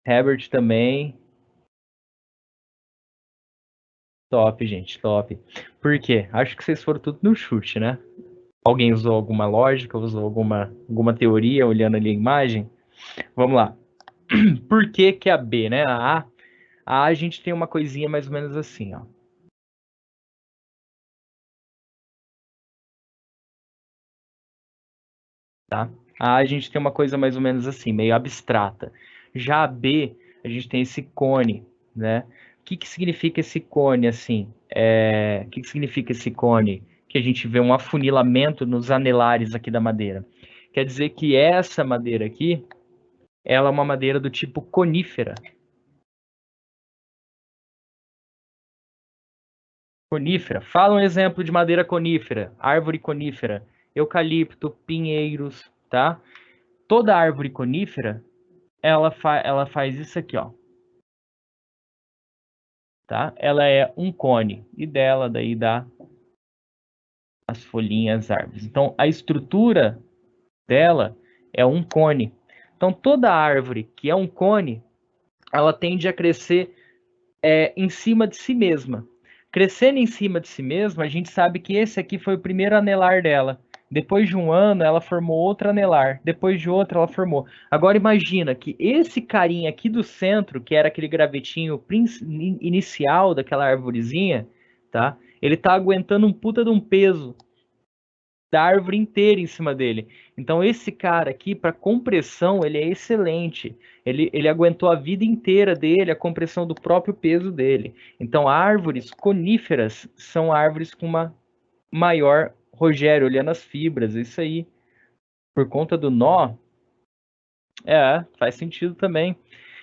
[SPEAKER 1] Herbert também. Top, gente, top. Por quê? Acho que vocês foram tudo no chute, né? Alguém usou alguma lógica, usou alguma teoria olhando ali a imagem? Vamos lá. Por que que a B, né? A gente tem uma coisinha mais ou menos assim, ó. Tá? A gente tem uma coisa mais ou menos assim, meio abstrata. Já a B, a gente tem esse cone, né? O que que significa esse cone, assim? O que que significa esse cone? Que a gente vê um afunilamento nos anelares aqui da madeira. Quer dizer que essa madeira aqui, ela é uma madeira do tipo conífera. Conífera. Fala um exemplo de madeira conífera, árvore conífera, eucalipto, pinheiros, tá? Toda árvore conífera, ela faz isso aqui, ó, tá? Ela é um cone e dela daí dá as folhinhas árvores. Então a estrutura dela é um cone. Então toda árvore que é um cone, ela tende a crescer em cima de si mesma. Crescendo em cima de si mesma, a gente sabe que esse aqui foi o primeiro anelar dela. Depois de um ano, ela formou outro anelar. Depois de outro, ela formou. Agora imagina que esse carinha aqui do centro, que era aquele gravetinho inicial daquela arvorezinha, tá? Ele tá aguentando um puta de um peso da árvore inteira em cima dele. Então esse cara aqui, para compressão, ele é excelente. Ele aguentou a vida inteira dele, a compressão do próprio peso dele. Então árvores coníferas são árvores com uma maior, Rogério, olhando as fibras, isso aí, por conta do nó, faz sentido também.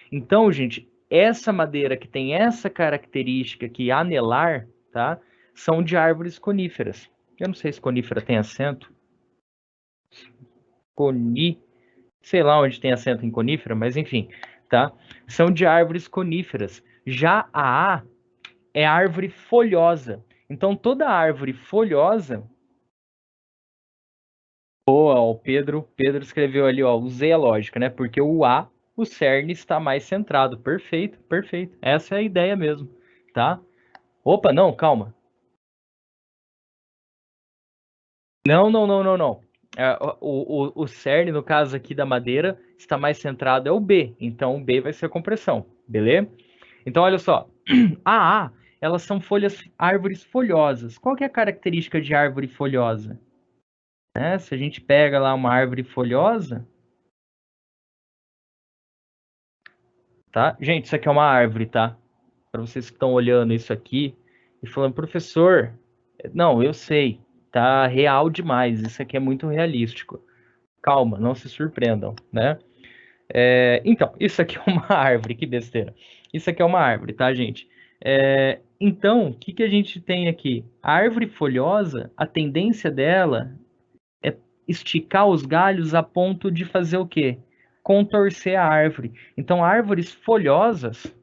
[SPEAKER 1] Então, gente, essa madeira que tem essa característica aqui, anelar, tá? São de árvores coníferas. Eu não sei se conífera tem acento. Coni, sei lá onde tem acento em conífera, mas enfim, tá? São de árvores coníferas. Já a é árvore folhosa. Então toda árvore folhosa, boa, ó, o Pedro escreveu ali, ó, usei a lógica, né? Porque o cerne está mais centrado. Perfeito, perfeito. Essa é a ideia mesmo, tá? Opa, não, calma. Não, não, não, não, não. O cerne, no caso aqui da madeira, está mais centrado é o B. Então o B vai ser a compressão, beleza? Então olha só, a elas são árvores folhosas. Qual que é a característica de árvore folhosa? Né? Se a gente pega lá uma árvore folhosa, tá? Gente, isso aqui é uma árvore, tá? para vocês que estão olhando isso aqui e falando, professor, não, eu sei, tá real demais, isso aqui é muito realístico. Calma, não se surpreendam, né? Então, isso aqui é uma árvore, que besteira. Isso aqui é uma árvore, tá, gente? Então, o que que a gente tem aqui? A árvore folhosa, a tendência dela é esticar os galhos a ponto de fazer o quê? Contorcer a árvore. Então, árvores folhosas,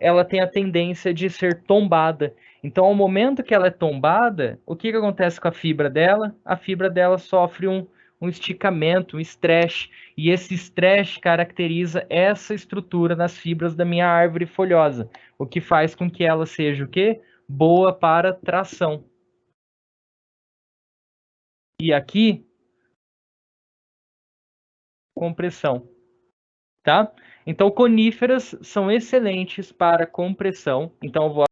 [SPEAKER 1] ela tem a tendência de ser tombada. Então, ao momento que ela é tombada, o que que acontece com a fibra dela? A fibra dela sofre um esticamento, um stretch, e esse stretch caracteriza essa estrutura nas fibras da minha árvore folhosa, o que faz com que ela seja o quê? Boa para tração. E aqui, compressão, tá? Então, coníferas são excelentes para compressão. Então, eu vou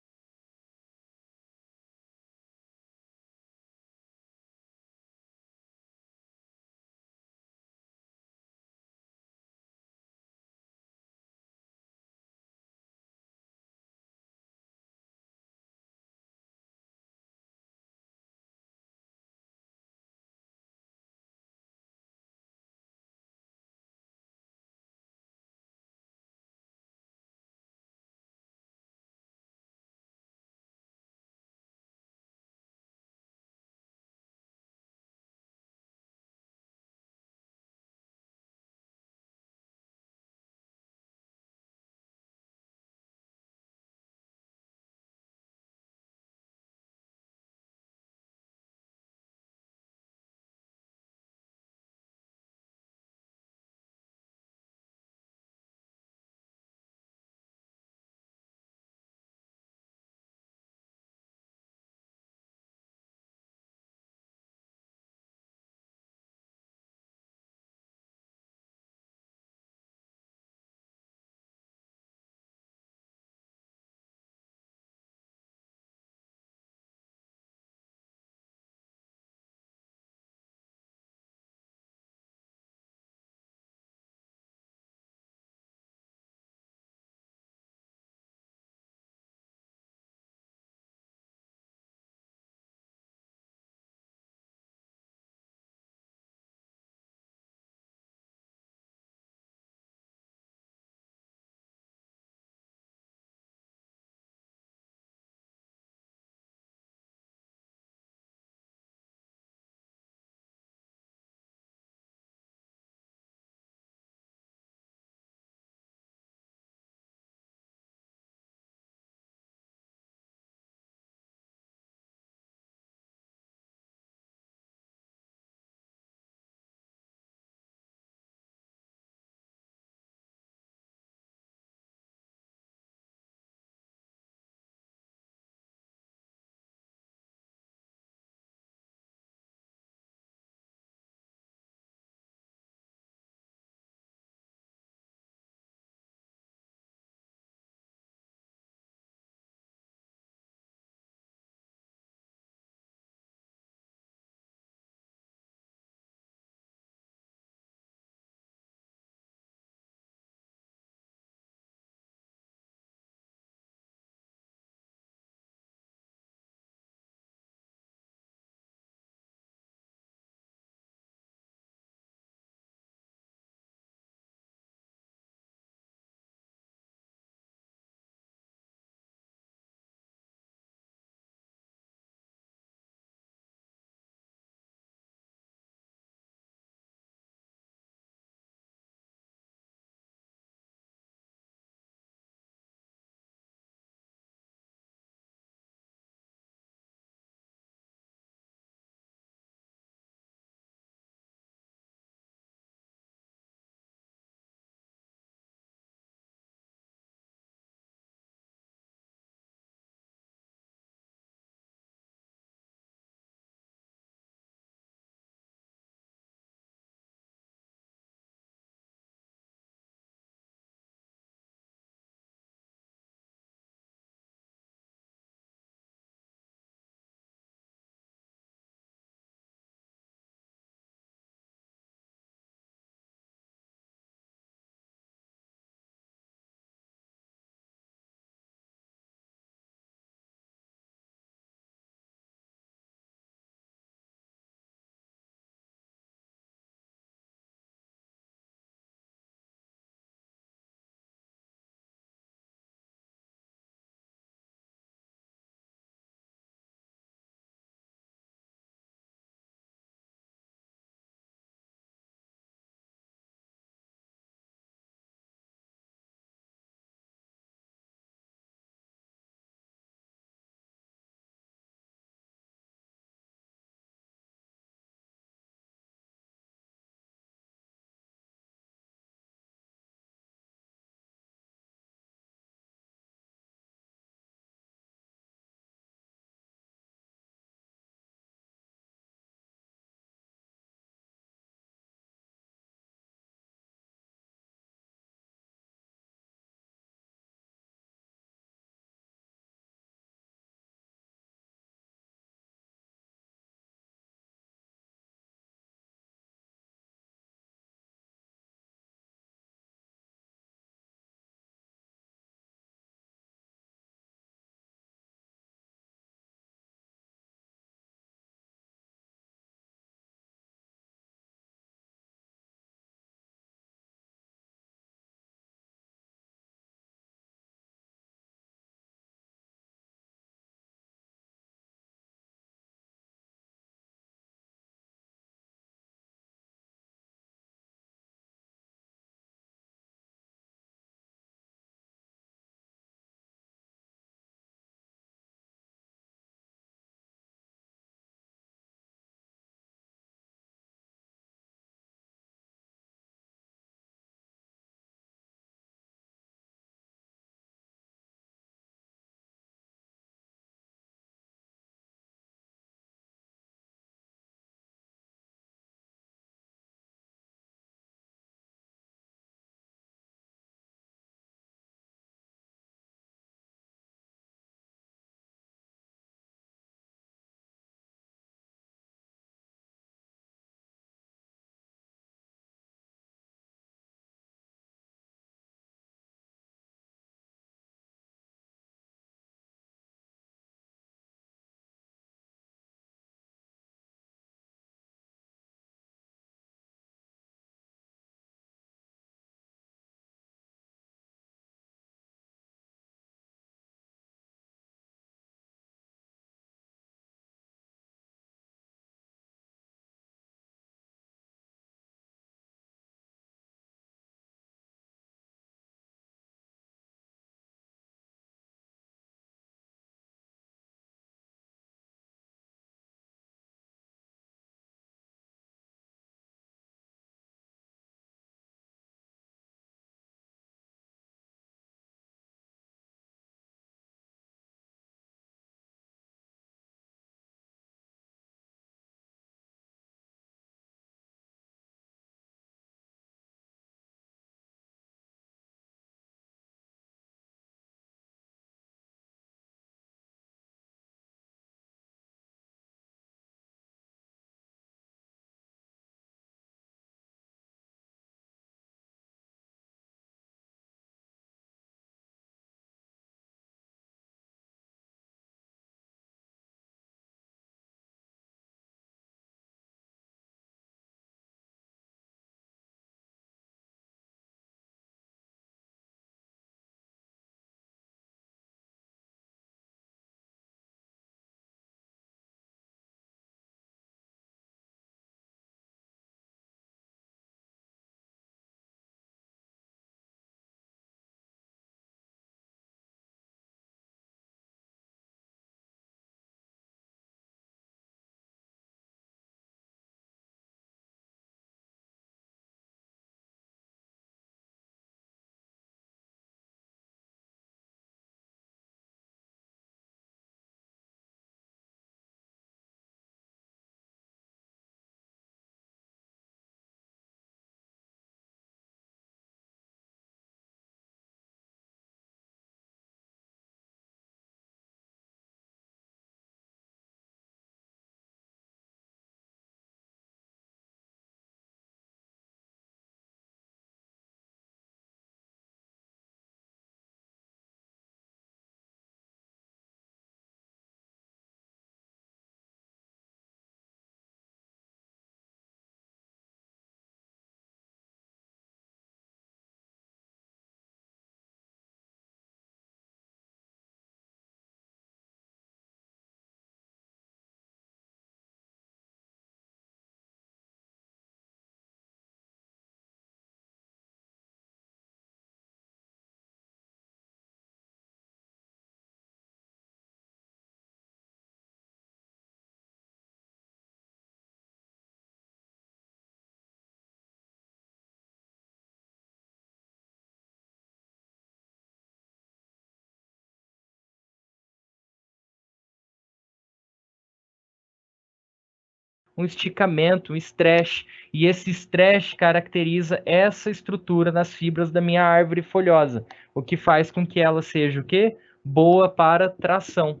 [SPEAKER 1] um esticamento, um stretch, e esse stretch caracteriza essa estrutura nas fibras da minha árvore folhosa, o que faz com que ela seja o quê? Boa para tração.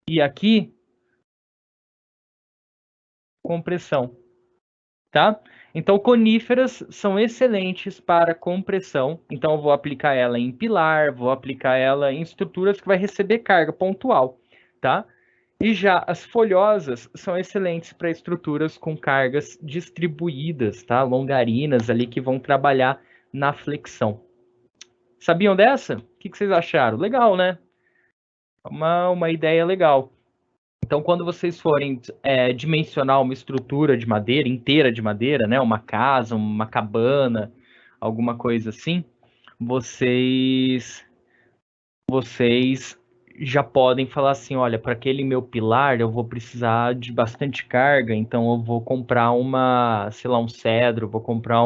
[SPEAKER 1] E aqui, compressão, tá? Então, coníferas são excelentes para compressão. Então, eu vou aplicar ela em pilar, vou aplicar ela em estruturas que vai receber carga pontual, tá? E já as folhosas são excelentes para estruturas com cargas distribuídas, tá? Longarinas ali que vão trabalhar na flexão. Sabiam dessa? O que vocês acharam? Legal, né? Uma ideia legal. Então, quando vocês forem dimensionar uma estrutura de madeira, inteira de madeira, né? Uma casa, uma cabana, alguma coisa assim, vocês já podem falar assim, olha, para aquele meu pilar eu vou precisar de bastante carga, então eu vou comprar sei lá, um cedro, vou comprar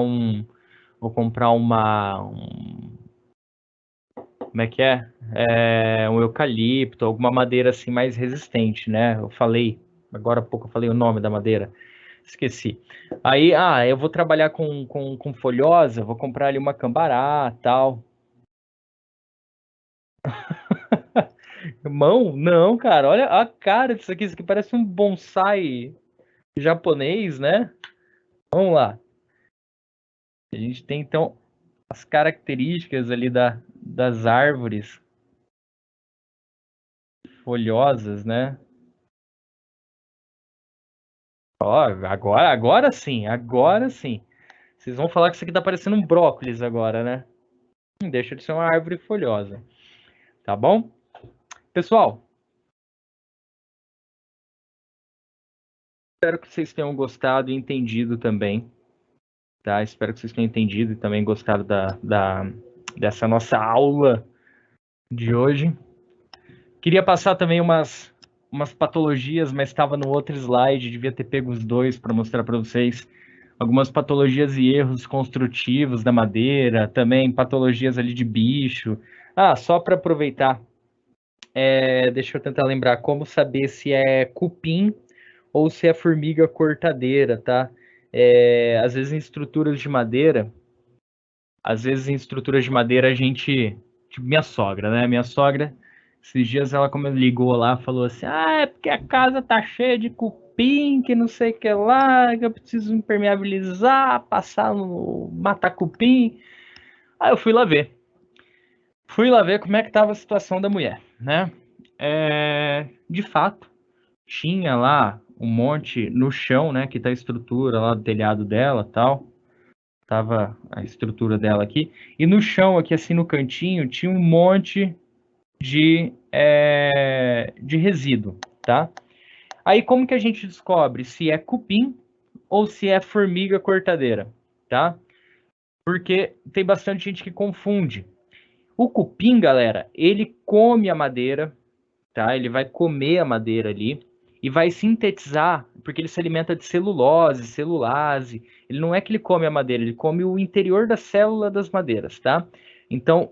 [SPEAKER 1] como é que é? Um eucalipto, alguma madeira assim mais resistente, né? Agora há pouco eu falei o nome da madeira, esqueci. Aí, eu vou trabalhar com folhosa, vou comprar ali uma cambará, tal. Mão? Não, cara, olha a cara disso aqui. Isso aqui parece um bonsai japonês, né? Vamos lá. A gente tem então as características ali das árvores folhosas, né? Ó, agora sim. Vocês vão falar que isso aqui tá parecendo um brócolis agora, né? Deixa de ser uma árvore folhosa, tá bom? Pessoal, espero que vocês tenham gostado e entendido também, tá? Espero que vocês tenham entendido e também gostado dessa nossa aula de hoje. Queria passar também umas patologias, mas estava no outro slide, devia ter pego os dois para mostrar para vocês. Algumas patologias e erros construtivos da madeira, também patologias ali de bicho. Só para aproveitar, deixa eu tentar lembrar como saber se é cupim ou se é formiga cortadeira, tá? Às vezes em estruturas de madeira, a gente. Tipo, minha sogra, né? Minha sogra, esses dias ela como ligou lá, falou assim: é porque a casa tá cheia de cupim, que não sei o que lá, que eu preciso impermeabilizar, passar no matar cupim. Aí eu fui lá ver. Fui lá ver como é que tava a situação da mulher, né? De fato, tinha lá um monte no chão, né? Que tá a estrutura lá do telhado dela, tal. Tava a estrutura dela aqui. E no chão, aqui assim no cantinho, tinha um monte de resíduo, tá? Aí como que a gente descobre se é cupim ou se é formiga cortadeira, tá? Porque tem bastante gente que confunde. O cupim, galera, ele come a madeira, tá? Ele vai comer a madeira ali e vai sintetizar, porque ele se alimenta de celulose, celulase. Ele não é que ele come a madeira, ele come o interior da célula das madeiras, tá? Então,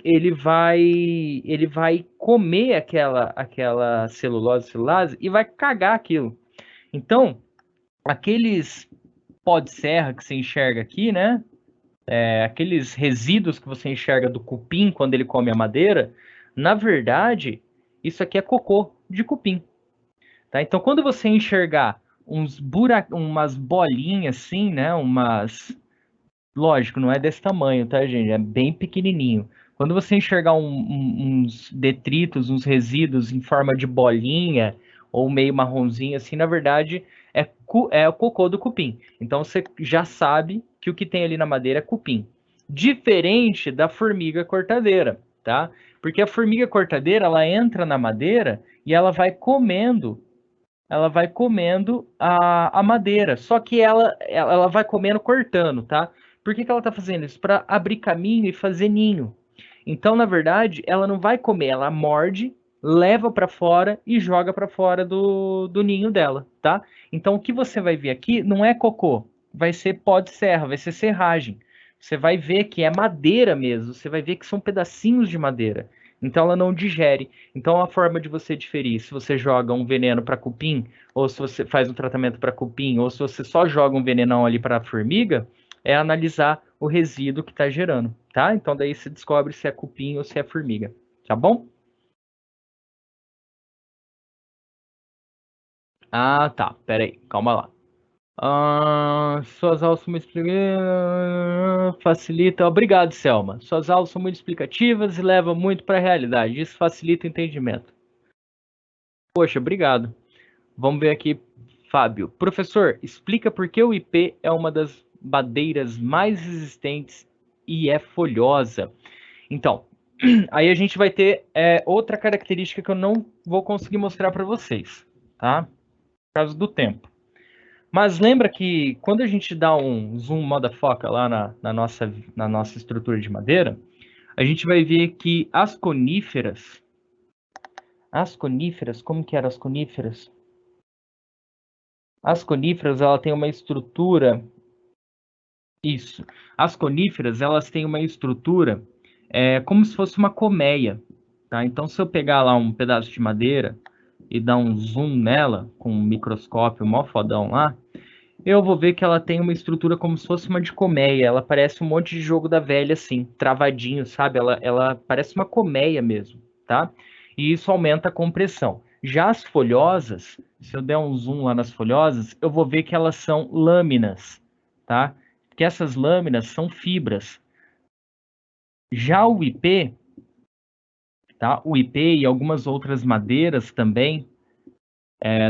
[SPEAKER 1] ele vai comer aquela celulose, celulase e vai cagar aquilo. Então, aqueles pó de serra que você enxerga aqui, né? Aqueles resíduos que você enxerga do cupim quando ele come a madeira, na verdade, isso aqui é cocô de cupim. Tá? Então, quando você enxergar umas bolinhas assim, né? Lógico, não é desse tamanho, tá, gente? É bem pequenininho. Quando você enxergar uns detritos, uns resíduos em forma de bolinha ou meio marronzinho, assim, na verdade é o cocô do cupim. Então você já sabe que o que tem ali na madeira é cupim. Diferente da formiga cortadeira, tá? Porque a formiga cortadeira, ela entra na madeira e ela vai comendo a madeira. Só que ela vai comendo cortando, tá? Por que ela está fazendo isso? Para abrir caminho e fazer ninho. Então, na verdade, ela não vai comer, ela morde, leva para fora e joga para fora do ninho dela, tá? Então, o que você vai ver aqui não é cocô, vai ser pó de serra, vai ser serragem. Você vai ver que é madeira mesmo, você vai ver que são pedacinhos de madeira. Então ela não digere. Então a forma de você diferir, se você joga um veneno para cupim, ou se você faz um tratamento para cupim, ou se você só joga um venenão ali para formiga, é analisar o resíduo que está gerando, tá? Então daí você descobre se é cupim ou se é formiga, tá bom? Ah, tá. Pera aí, calma lá. Suas aulas são muito facilita. Obrigado, Selma. Suas aulas são muito explicativas e levam muito para a realidade. Isso facilita o entendimento. Poxa, obrigado. Vamos ver aqui, Fábio. Professor, explica por que o IP é uma das madeiras mais resistentes e é folhosa. Então, aí a gente vai ter outra característica que eu não vou conseguir mostrar para vocês, tá? Por causa do tempo. Mas lembra que quando a gente dá um zoom motherfucker lá na nossa estrutura de madeira, a gente vai ver que como que eram as coníferas? As coníferas, ela tem uma estrutura, isso. As coníferas, elas têm uma estrutura como se fosse uma colmeia, tá? Então, se eu pegar lá um pedaço de madeira e dar um zoom nela com um microscópio mó fodão lá, eu vou ver que ela tem uma estrutura como se fosse uma de colmeia. Ela parece um monte de jogo da velha, assim, travadinho, sabe? Ela parece uma colmeia mesmo, tá? E isso aumenta a compressão. Já as folhosas, se eu der um zoom lá nas folhosas, eu vou ver que elas são lâminas, tá? Que essas lâminas são fibras. Já o IP, tá? O IP e algumas outras madeiras também,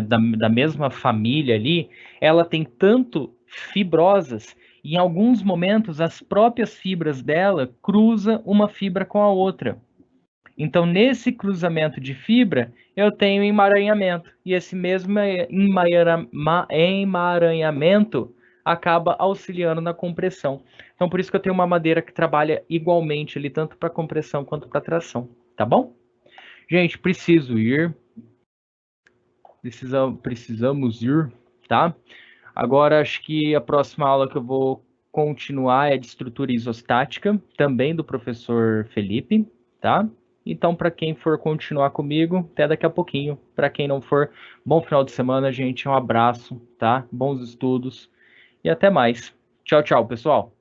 [SPEAKER 1] da mesma família ali, ela tem tanto fibrosas, e em alguns momentos as próprias fibras dela cruzam uma fibra com a outra. Então, nesse cruzamento de fibra, eu tenho emaranhamento, e esse mesmo emaranhamento acaba auxiliando na compressão. Então, por isso que eu tenho uma madeira que trabalha igualmente ali, tanto para compressão quanto para tração, tá bom? Gente, preciso ir, precisamos ir, tá? Agora, acho que a próxima aula que eu vou continuar é de estrutura isostática, também do professor Felipe, tá? Então, para quem for continuar comigo, até daqui a pouquinho. Para quem não for, bom final de semana, gente. Um abraço, tá? Bons estudos e até mais. Tchau, tchau, pessoal.